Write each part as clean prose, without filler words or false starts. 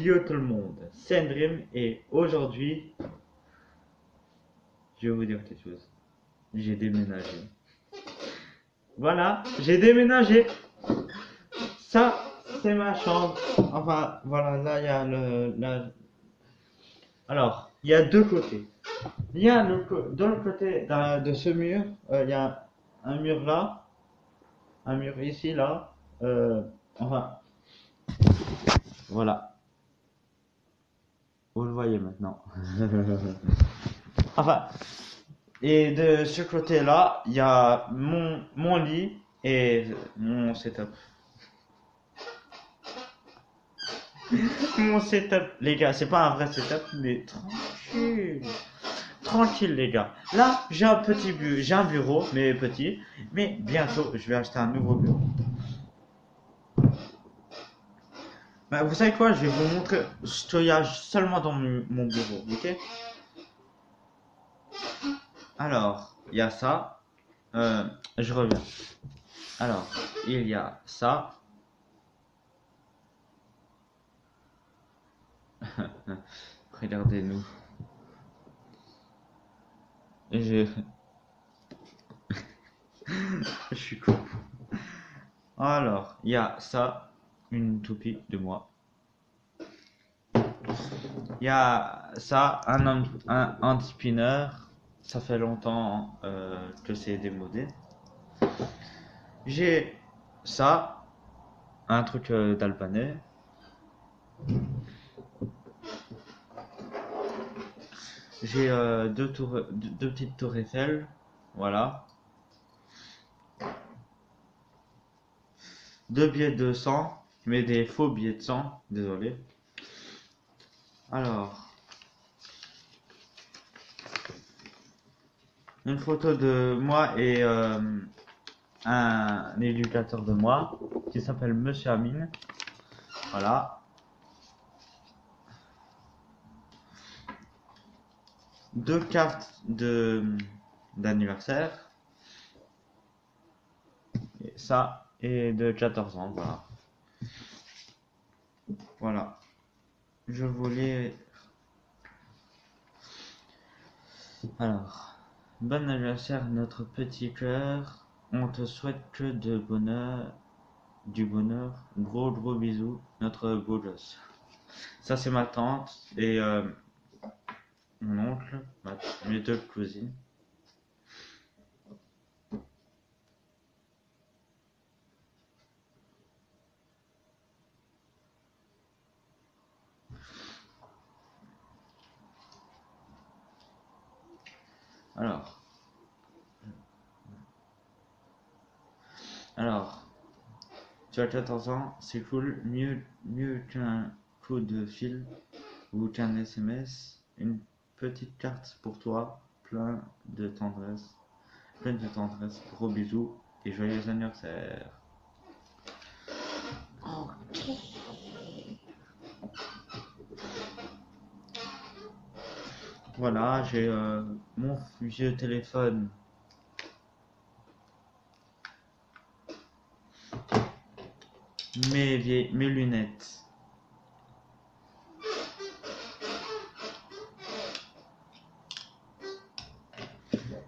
Yo tout le monde, c'est Dream et aujourd'hui, je vais vous dire quelque chose. J'ai déménagé. Voilà, j'ai déménagé. Ça, c'est ma chambre. Enfin, voilà, là, il y a Alors, il y a deux côtés. Il y a de l'autre côté de ce mur, il y a un mur là, un mur ici, là. Enfin, voilà. Vous le voyez maintenant. Enfin, et de ce côté-là, il y a mon lit et mon setup. Mon setup, les gars, c'est pas un vrai setup, mais tranquille. Tranquille, les gars. Là, j'ai un bureau, mais petit. Mais bientôt, je vais acheter un nouveau bureau. Bah, vous savez quoi? Je vais vous montrer ce qu'il y a seulement dans mon bureau, ok? Alors, il y a ça. Je reviens. Alors, il y a ça. Regardez-nous. Je... je suis con. Alors, il y a ça, une toupie de moi. Il y a ça, un anti-spinner. Ça fait longtemps que c'est démodé. J'ai ça, un truc d'albanais. J'ai deux petites tours Eiffel. Voilà. Deux billets de 100, mais des faux billets de 100. Désolé. Alors, une photo de moi et un éducateur de moi qui s'appelle Monsieur Amine. Voilà. Deux cartes d'anniversaire. Et ça, et de 14 ans. Voilà. Voilà. Je voulais. Alors, bon anniversaire, notre petit cœur. On te souhaite que de bonheur, du bonheur. Gros gros bisous, notre beau gosse. Ça, c'est ma tante et mon oncle, mes deux cousines. Alors, alors, tu as 14 ans, c'est cool, mieux qu'un coup de fil ou qu'un SMS. Une petite carte pour toi, pleine de tendresse, gros bisous et joyeux anniversaire. Voilà, j'ai mon vieux téléphone, mes lunettes.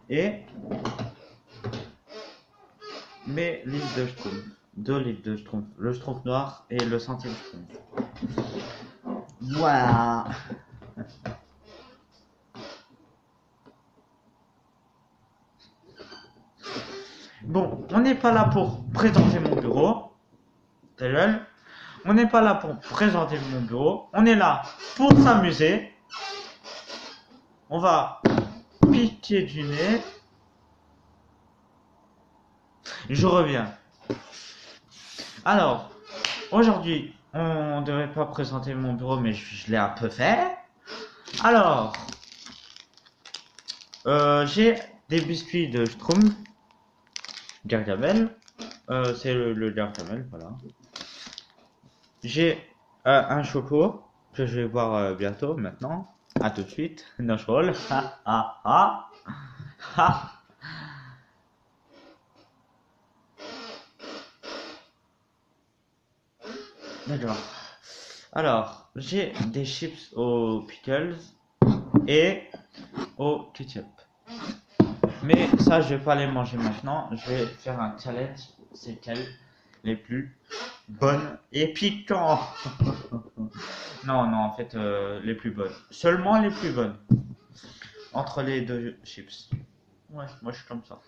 Et mes livres de Schtroumpf. Deux livres de Schtroumpf. Le Schtroumpf noir et le centième Schtroumpf. Voilà. Bon, on n'est pas là pour présenter mon bureau. Ta gueule. On n'est pas là pour présenter mon bureau. On est là pour s'amuser. On va piquer du nez. Je reviens. Alors, aujourd'hui, on ne devait pas présenter mon bureau, mais je l'ai un peu fait. Alors, j'ai des biscuits de Schtroumpf, Gargamel. C'est le Gargamel, voilà. J'ai un choco que je vais boire bientôt, maintenant. À tout de suite. No roll. Ha ha ha. Ha. D'accord. Alors, j'ai des chips aux pickles et au ketchup. Mais ça, je vais pas les manger maintenant. Je vais faire un challenge. C'est quelles les plus bonnes et piquants. Non, non, en fait, les plus bonnes. Seulement les plus bonnes. Entre les deux chips. Ouais, moi je suis comme ça.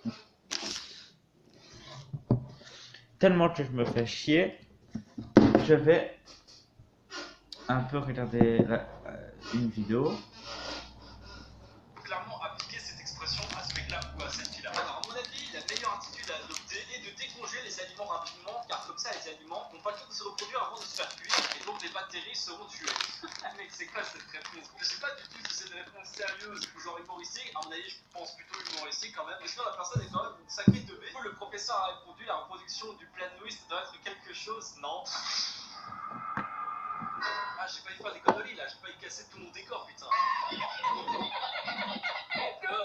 Tellement que je me fais chier, je vais un peu regarder une vidéo. Clairement appliquer cette expression à ce mec-là ou à cette fille-là. Alors, à mon avis, la meilleure attitude à adopter est de décongeler les aliments rapidement, car comme ça, les aliments n'ont pas le temps de se reproduire avant de se faire cuire, et donc les bactéries seront tuées. Mec, c'est quoi cette réponse? Je sais pas du tout si c'est une réponse sérieuse ou genre humoristique. À mon avis, je pense plutôt humoristique quand même. Mais sinon, la personne est quand même une sacrée teubée. Le professeur a répondu la reproduction du plan Louis doit être quelque chose, non? Ah, j'ai failli faire des conneries là, j'ai failli casser tout mon décor, putain.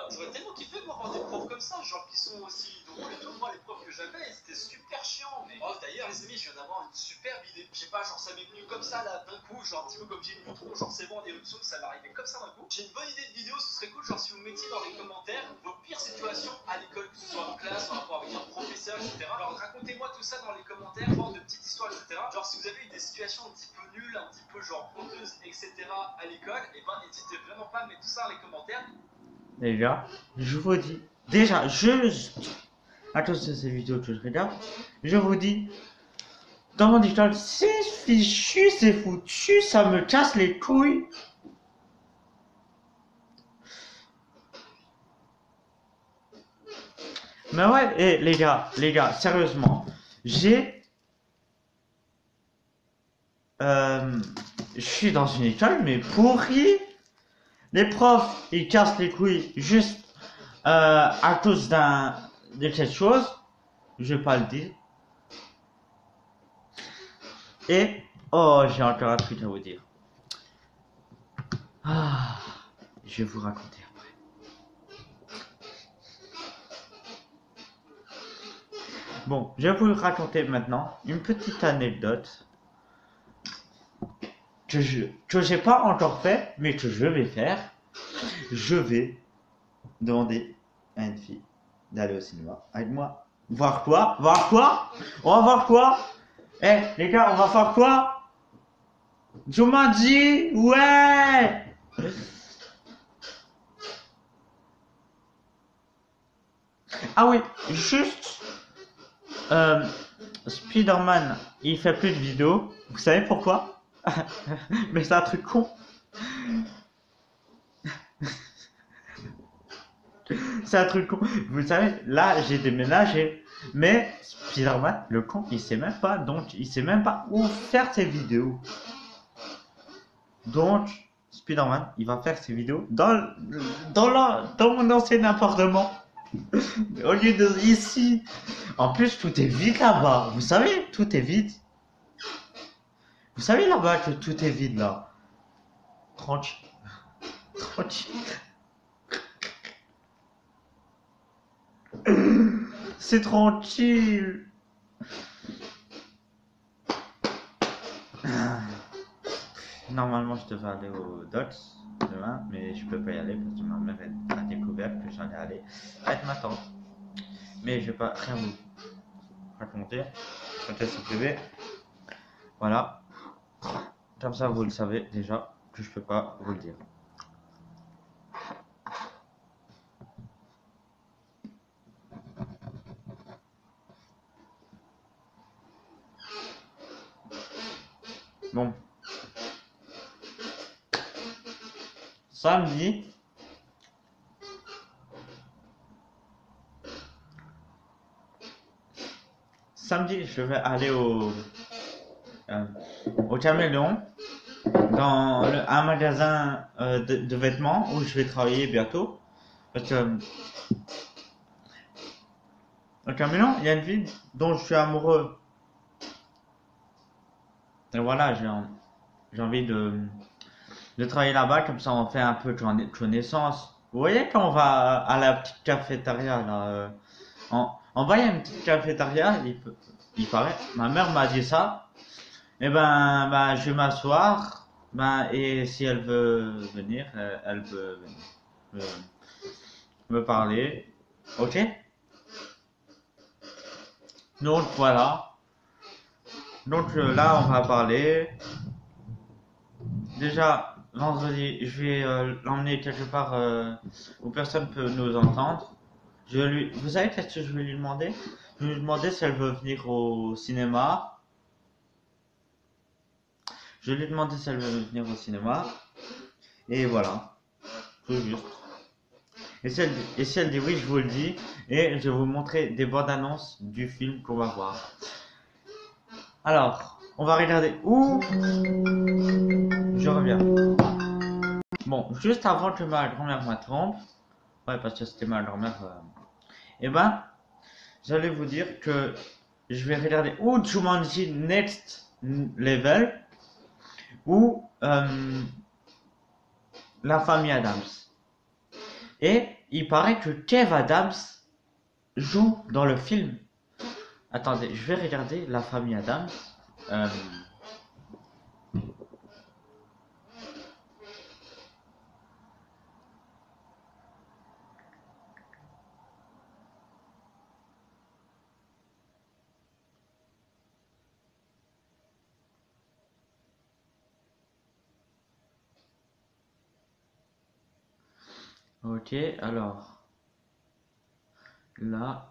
J'aurais tellement kiffé de voir des profs comme ça, genre qui sont aussi drôles et tout. Moi, les profs que j'avais, c'était super chiant. Mais oh, d'ailleurs, les amis, je viens d'avoir une superbe idée. Je sais pas, genre ça m'est venu comme ça là d'un coup, genre un petit peu comme j'ai une Neutron, genre c'est bon, des éruptions, ça m'est arrivé comme ça d'un coup. J'ai une bonne idée de vidéo, ce serait cool, genre si vous mettiez dans les commentaires vos pires situations à l'école, que ce soit en classe, en rapport avec un professeur, etc. Alors racontez-moi tout ça dans les commentaires, genre de petites histoires, etc. Genre si vous avez eu des situations un petit peu nulles, un petit peu genre honteuses, etc. à l'école, et ben n'hésitez vraiment pas à mettre tout ça dans les commentaires. Les gars, je vous dis, déjà, juste à cause de ces vidéos que je regarde, je vous dis, dans mon école, c'est fichu, c'est foutu, ça me casse les couilles. Mais ouais, et les gars, sérieusement, je suis dans une école, mais pourrie. Les profs, ils cassent les couilles juste à cause de quelque chose. Je vais pas le dire. Et, oh, j'ai encore un truc à vous dire. Ah, je vais vous raconter après. Bon, je vais vous raconter maintenant une petite anecdote que j'ai pas encore fait, mais que je vais faire. Je vais demander à une fille d'aller au cinéma avec moi. Voir quoi? Voir quoi? On va voir quoi? Eh, les gars, on va faire quoi? Jumanji, ouais! Ah oui, juste, Spider-Man, il fait plus de vidéos. Vous savez pourquoi? Mais c'est un truc con. C'est un truc con. Vous savez, là, j'ai déménagé. Mais Spider-Man, le con, il sait même pas. Donc, il sait même pas où faire ses vidéos. Donc, Spider-Man, il va faire ses vidéos dans mon ancien appartement. Au lieu de ici. En plus, tout est vide là-bas. Vous savez, tout est vide. Vous savez là-bas que tout est vide là. Tranquille. Tranquille. C'est tranquille. Normalement, je devais aller au Docs demain, mais je peux pas y aller parce que ma mère a découvert que j'allais aller avec ma tante. Mais je vais pas rien vous raconter. Peut-être c'est privé. Voilà. Comme ça, vous le savez déjà que je peux pas vous le dire. Bon. Samedi. Samedi, je vais aller au Caméléon, dans un magasin de vêtements où je vais travailler bientôt. Parce que au Caméléon, il y a une fille dont je suis amoureux. Et voilà, j'ai envie de travailler là-bas, comme ça on fait un peu de connaissance. Vous voyez quand on va à la petite cafétéria là, en bas il y a une petite cafétéria, il paraît, ma mère m'a dit ça, Eh ben, je vais m'asseoir. Et si elle veut venir, elle peut venir me parler. Ok? Donc voilà. Donc là, on va parler. Déjà, vendredi, je vais l'emmener quelque part où personne peut nous entendre. Vous savez qu'est-ce que je vais lui demander? Je vais lui demander si elle veut venir au cinéma. Je vais lui demander si elle veut venir au cinéma. Et voilà. Tout juste. Et si elle dit oui, je vous le dis. Et je vais vous montrer des bandes annonces du film qu'on va voir. Alors, on va regarder où. Je reviens. Bon, juste avant que ma grand-mère m'attrompe. Ouais, parce que c'était ma grand-mère. Eh ben, j'allais vous dire que je vais regarder ou Jumanji Next Level ou La famille Adams. Et il paraît que Kev Adams joue dans le film. Attendez, je vais regarder La famille Adams. Euh, ok, alors là.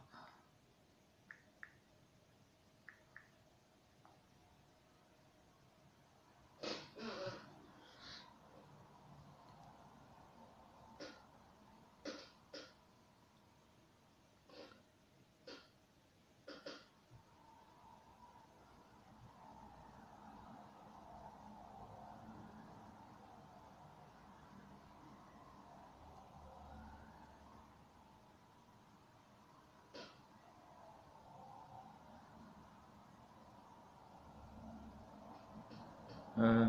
Euh,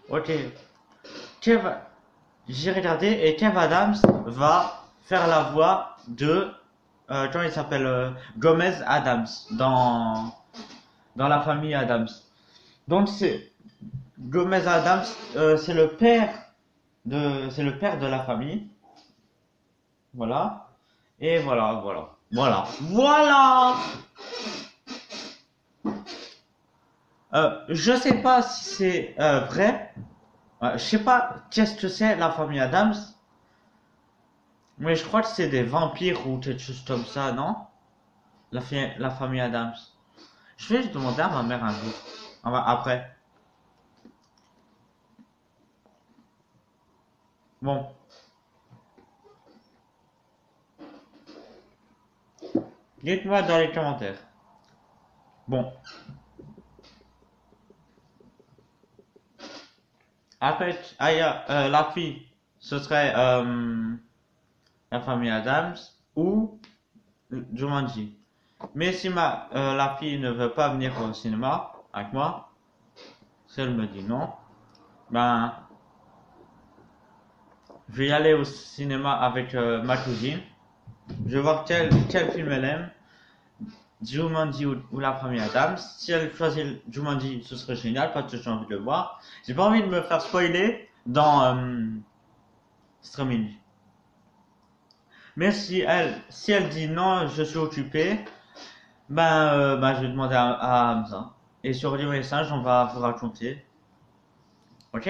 ok, Kev, j'ai regardé et Kev Adams va faire la voix de comment il s'appelle Gomez Adams dans la famille Adams. Donc c'est Gomez Adams, c'est le père de la famille. Voilà. Et voilà. Je sais pas si c'est vrai. Je sais pas qu'est-ce que c'est la famille Adams. Mais je crois que c'est des vampires ou quelque chose comme ça, non? La famille Adams. Je vais demander à ma mère un jour. Après. Bon. Dites-moi dans les commentaires. Bon. Après, la fille, ce serait la famille Adams ou Jumanji. Mais si la fille ne veut pas venir au cinéma avec moi, si elle me dit non, ben, je vais y aller au cinéma avec ma cousine. Je vais voir quel film elle aime, Jumanji ou la famille Adams. Si elle choisit Jumanji, ce serait génial parce que j'ai envie de le voir. J'ai pas envie de me faire spoiler dans streaming. Mais si elle dit non, je suis occupé, je vais demander à Hamza. Et sur Livre et Singe, on va vous raconter. Ok?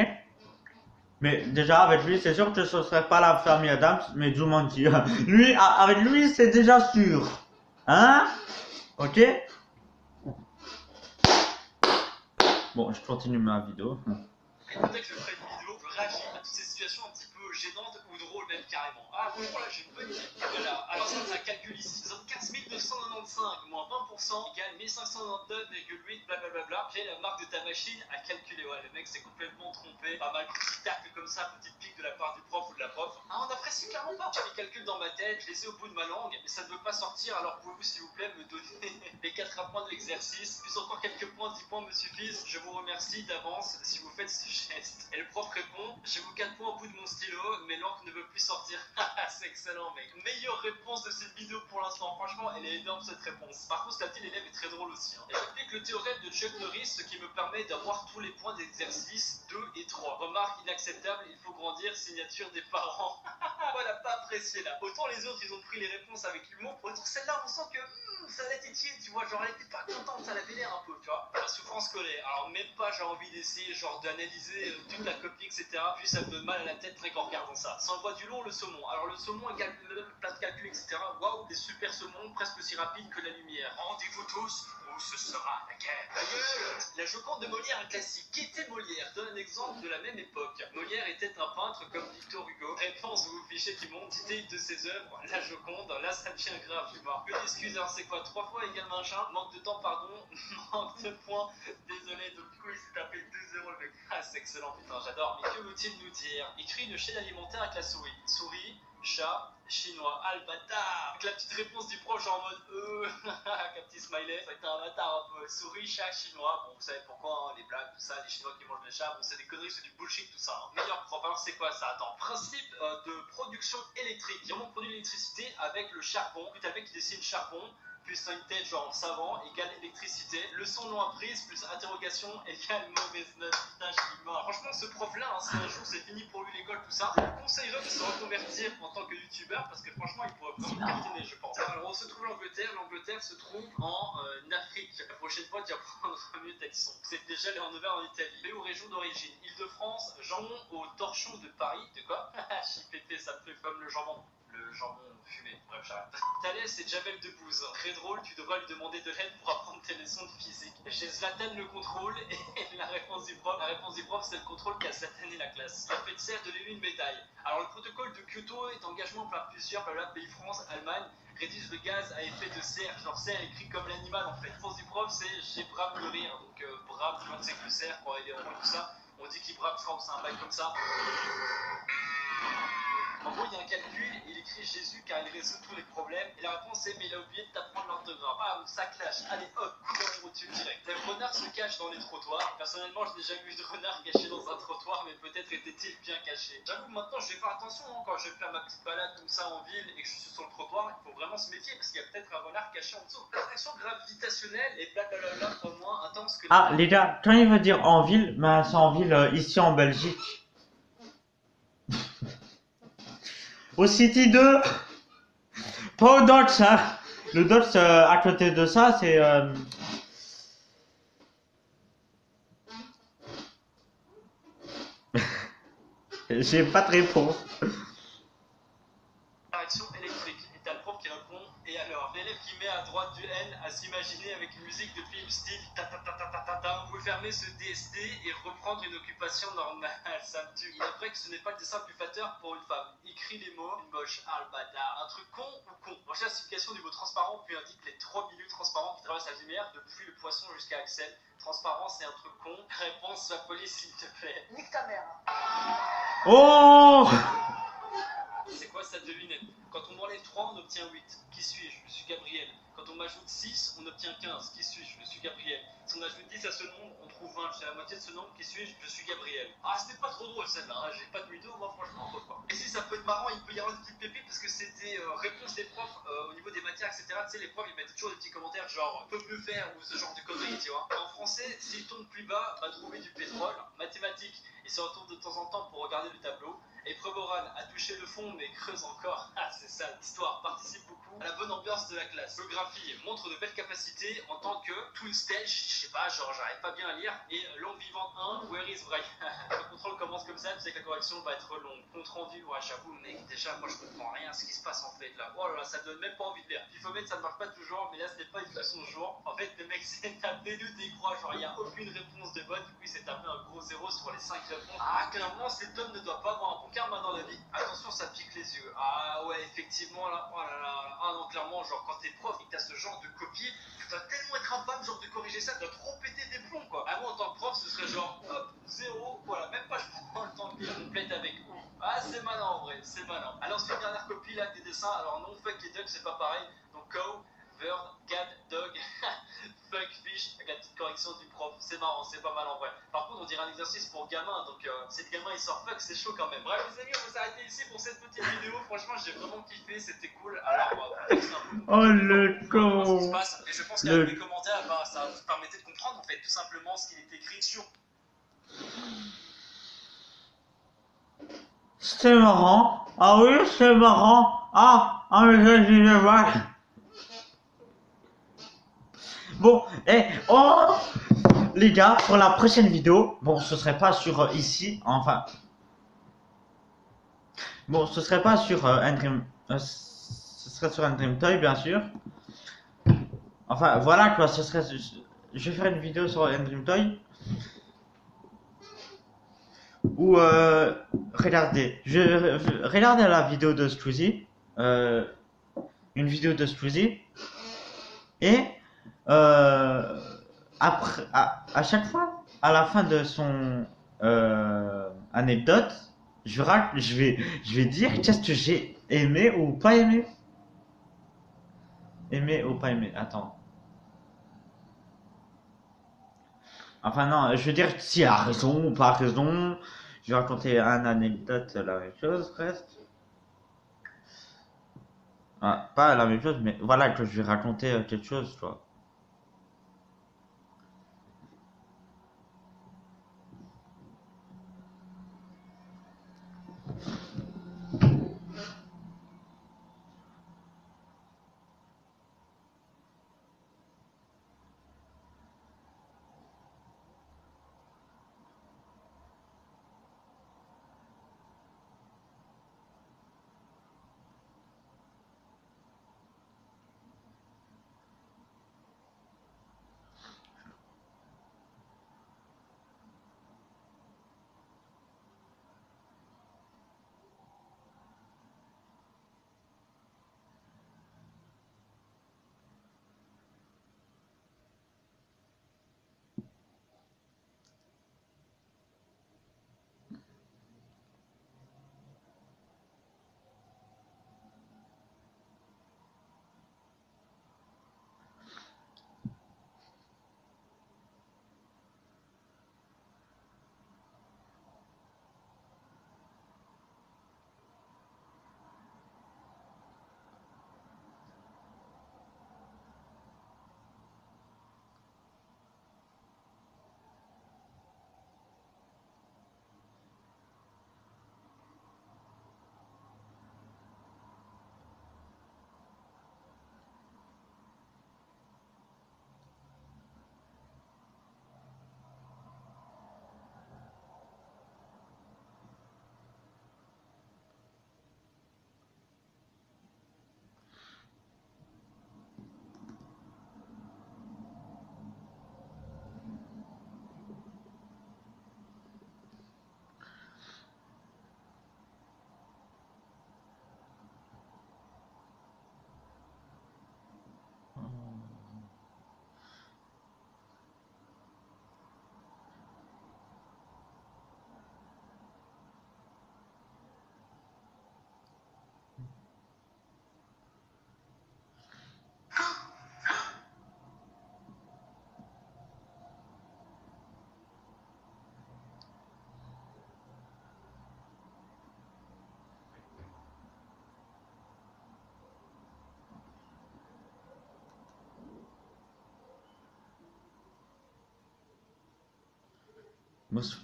Mais déjà, avec lui, c'est sûr que ce serait pas la famille Adams, mais Jumanji. Lui, avec lui, c'est déjà sûr. Hein? Ok? Bon, je continue ma vidéo. Peut-être que je ferai une vidéo, je réagis à toutes ces situations un petit peu gênantes ou drôles même carrément. Ah bon, voilà, j'ai une bonne idée. Voilà, alors ça, c'est un calcul ici. 75 295 moins 20% égale 1599,8 blablabla. Quelle est la marque de ta machine à calculer? Ouais, le mec s'est complètement trompé. Pas mal, petit tacle comme ça, petite pique de la part du prof ou de la prof. Ah, on apprécie clairement pas. J'ai les calculs dans ma tête, je les ai au bout de ma langue, mais ça ne veut pas sortir. Alors pouvez-vous s'il vous plaît me donner les 4 points de l'exercice, plus encore quelques points, 10 points me suffisent. Je vous remercie d'avance si vous faites ce geste. Et le prof répond, j'ai vos 4 points au bout de mon stylo, mais l'encre ne veut plus sortir. C'est excellent mec. Meilleure réponse de cette vidéo pour l'instant. Franchement, elle est énorme cette réponse. Par contre, la petite élève est très drôle aussi. Et j'applique le théorème de Chuck Norris, ce qui me permet d'avoir tous les points d'exercice 2 et 3. Remarque inacceptable, il faut grandir, signature des parents. Voilà, pas apprécié là. Autant les autres, ils ont pris les réponses avec l'humour, autant celle-là, on sent que ça l'a titillé, tu vois, genre elle était pas contente, ça la vénère un peu, tu vois. La souffrance scolaire, alors même pas j'ai envie d'essayer, genre d'analyser toute la copie, etc. Puis ça me donne mal à la tête rien qu'en regardant ça. Sans voie du long, le saumon. Alors le saumon, plein de calculs, etc. Waouh, des super saumons, presque aussi rapides que la lumière. Rendez-vous tous, ou ce sera la guerre. La gueule. La Joconde de Molière, un classique. Qui était Molière? Donne un exemple de la même époque. Molière était un peintre comme Victor Hugo. Réponse, vous fichez qui monte, titre de ses œuvres, la Joconde, là ça devient grave, je suis mort. Une excuse, alors c'est quoi? 3 fois égale machin, manque de temps, pardon, manque de points, désolé, donc du coup il s'est tapé 2-0 le mec. Ah, c'est excellent, putain, j'adore. Mais que veut-il nous dire? Écrit une chaîne alimentaire avec la souris. Souris, chat, chinois. Ah, le bâtard! Avec la petite réponse du proche en mode avec un petit smiley. Ça a été un bâtard un peu. Souris, chat, chinois. Bon, vous savez pourquoi, hein, les blagues, tout ça, les chinois qui mangent les chats. Bon, c'est des conneries, c'est du bullshit, tout ça. Hein. Meilleur prof. Alors, c'est quoi ça? Attends. Principe de production électrique. On produit l'électricité avec le charbon. Puis t'as le mec qui dessine charbon. Plus une tête genre savant égale électricité. Leçon non apprise plus interrogation égale mauvaise note. Putain, je suis mort. Franchement, ce prof-là, hein, si un jour c'est fini pour lui l'école, tout ça, je lui conseillerais de se reconvertir en tant que youtubeur parce que franchement, il pourrait vraiment cartonner, je pense. Alors, on se trouve l'Angleterre. L'Angleterre se trouve en Afrique. La prochaine fois, tu vas prendre mieux ta leçon. C'est déjà les en Auvergne en Italie. Pays ou région d'origine. Île-de-France, jambon au torchon de Paris. De quoi? JPP, ça me fait comme le jambon. Le jambon fumé, bref, j'arrête. Thalès et Jamel Debbouze. Très drôle, tu devras lui demander de l'aide pour apprendre tes leçons de physique. J'ai Zlatan le contrôle et la réponse du prof. La réponse du prof, c'est le contrôle qui a Zlatané la classe. La fête serre de l'élu une médaille. Alors, le protocole de Kyoto est engagement par plusieurs pays France, Allemagne, réduisent le gaz à effet de serre. Genre, serre écrit comme l'animal en fait. La réponse du prof, c'est j'ai brave le rire. Donc, brave, tout le monde sait que le cerf, quand il est en haut, tout ça, on dit qu'il brave, je crois que c'est un bail comme ça. En gros, il y a un calcul, il écrit Jésus car il résout tous les problèmes. Et la réponse est mais il a oublié de t'apprendre l'orthographe. Ah, ça clash. Allez, hop, coup dans les rotules direct. Le renard se cache dans les trottoirs. Personnellement, je n'ai jamais vu de renard caché dans un trottoir, mais peut-être était-il bien caché. J'avoue, maintenant, je vais faire attention hein, quand je vais faire ma petite balade comme ça en ville et que je suis sur le trottoir. Il faut vraiment se méfier parce qu'il y a peut-être un renard caché en dessous. L'attraction gravitationnelle et blablabla pour moins intense que. Ah, les gars, quand il veut dire en ville, c'est en ville ici en Belgique. Au City 2, pas au Dodge, hein. Le Dodge à côté de ça, c'est. J'ai pas de réponse. Direction électrique. Et t'as le prof qui répond, et alors? L'élève qui met à droite du N à s'imaginer avec une musique de film style ta ta ta ta ta ta ta. Vous pouvez fermer ce DST et reprendre une occupation normale. Ça me tue. Il est vrai que ce n'est pas le dessin plus flatteur pour une femme. Écrit les mots, une moche. Ah le bâtard. Un truc con ou con? Recherche la signification du mot transparent, puis indique les 3 milieux transparents qui traversent la lumière, depuis le poisson jusqu'à Axel. Transparent, c'est un truc con. Réponse, la police, s'il te plaît. Nique ta mère. Oh! C'est quoi cette devinette? Quand on m'enlève 3, on obtient 8. Qui suis-je? Je suis Gabriel. Quand on m'ajoute 6, on obtient 15. Qui suis-je? Je suis Gabriel. Si on ajoute 10 à ce nombre, on trouve 20. J'ai la moitié de ce nombre. Qui suis-je? Je suis Gabriel. Ah, c'était pas trop drôle celle-là. Hein. J'ai pas de mytho, moi franchement, pas. Et si ça peut être marrant, il peut y avoir des petites pépites parce que c'était réponse des profs au niveau des matières, etc. Tu sais, les profs ils mettent toujours des petits commentaires genre peut mieux faire ou ce genre de conneries, tu vois. En français, s'il tombe plus bas, va trouver du pétrole. Mathématiques, il se retourne de temps en temps pour regarder le tableau. Épreuve orale, a touché le fond mais creuse encore. Ah, c'est ça, l'histoire participe beaucoup à la bonne ambiance de la classe. Géographie montre de belles capacités en tant que twin stage, je sais pas, genre j'arrive pas bien à lire. Et langue vivante 1, where is vrai. Le contrôle commence comme ça, tu sais que la correction va être longue. Compte rendu, ouais, j'avoue, mec, déjà, moi je comprends rien à ce qui se passe en fait là. Oh là là, ça me donne même pas envie de lire. Pifomètre, ça ne marche pas toujours, mais là c'était pas du tout son jour. En fait, le mec s'est tapé le décroix, genre il y a aucune réponse de bonne, du coup il s'est tapé un gros 0 sur les 5 réponses. Ah, clairement, cet homme ne doit pas avoir un bon karma dans la vie. Attention, ça pique les yeux. Ah ouais, effectivement, là, oh là là. Ah non, clairement, genre quand t'es prof et que t'as ce genre de copie, tu dois tellement être incapable genre de corriger ça, tu dois trop péter des plombs quoi. Ah, moi en tant que prof, ce serait genre hop, 0, voilà, même pas je prends le temps de lire, complète avec ouf. Ah, c'est malin en vrai, c'est malin. Alors, ensuite, dernière copie là, des dessins. Alors, non, fuck et duck, c'est pas pareil. Donc, cow, bird, cat, dog, fuck, fish, avec la petite correction du prof. C'est marrant, c'est pas mal en vrai. Par contre, on dirait un exercice pour gamin. Donc, si le gamin il sort fuck, c'est chaud quand même. Bref, les amis, on va s'arrêter ici pour cette petite vidéo. Franchement, j'ai vraiment kiffé, c'était cool. Alors, c'est un peu Oh le ce qui se con. passe. Et je pense qu'avec les commentaires, bah, ça vous permettait de comprendre en fait tout simplement ce qu'il est écrit sur. C'est marrant. Ah oui, c'est marrant. Mais je vois. Bon, oh les gars, pour la prochaine vidéo, bon, ce serait pas sur ici, enfin. Bon, ce serait pas sur ce serait sur un Dream Toy, bien sûr. Enfin, voilà quoi, ce serait. Je vais faire une vidéo sur un Dream Toy. Ou regardez, regardez la vidéo de Squeezie, une vidéo de Squeezie, et après, à chaque fois, à la fin de son anecdote, je vais dire qu'est-ce que j'ai aimé ou pas aimé. Aimé ou pas aimé, attends. Enfin non, je veux dire s'il a raison ou pas raison. Je vais raconter une anecdote, la même chose presque. Ah, pas la même chose, mais voilà que je vais raconter quelque chose, quoi.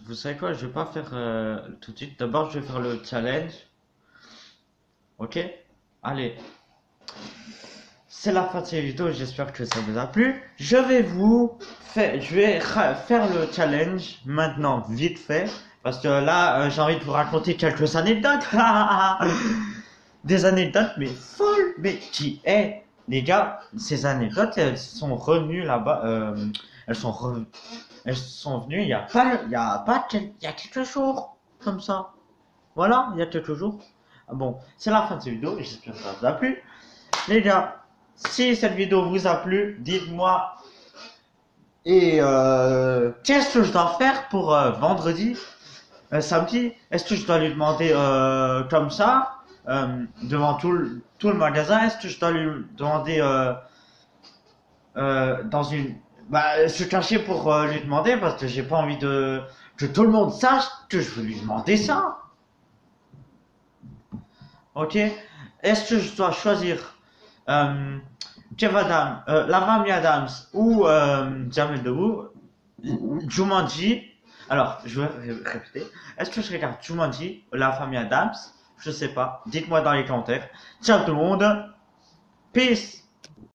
vous savez quoi, je vais pas faire tout de suite. D'abord, je vais faire le challenge. Ok? Allez. C'est la fin de cette vidéo, j'espère que ça vous a plu. Je vais faire le challenge maintenant, vite fait. Parce que là, j'ai envie de vous raconter quelques anecdotes. Des anecdotes, mais folles. Mais qui est, les gars, ces anecdotes, elles sont revenues là-bas. Elles sont venues il y a quelques jours. Comme ça. Voilà, il y a quelques jours. Ah bon, c'est la fin de cette vidéo, j'espère que ça vous a plu. Les gars, si cette vidéo vous a plu, dites-moi. Et qu'est-ce que je dois faire pour vendredi, samedi? Est-ce que je dois lui demander comme ça, devant tout le magasin? Est-ce que je dois lui demander dans une... Bah, se cacher pour lui demander parce que j'ai pas envie que tout le monde sache que je veux lui demander ça. Ok? Est-ce que je dois choisir Kev Adams, la famille Adams ou Jamel Debbouze, Jumanji? Alors, je vais répéter. Est-ce que je regarde Jumanji, la famille Adams? Je sais pas. Dites-moi dans les commentaires. Ciao tout le monde. Peace.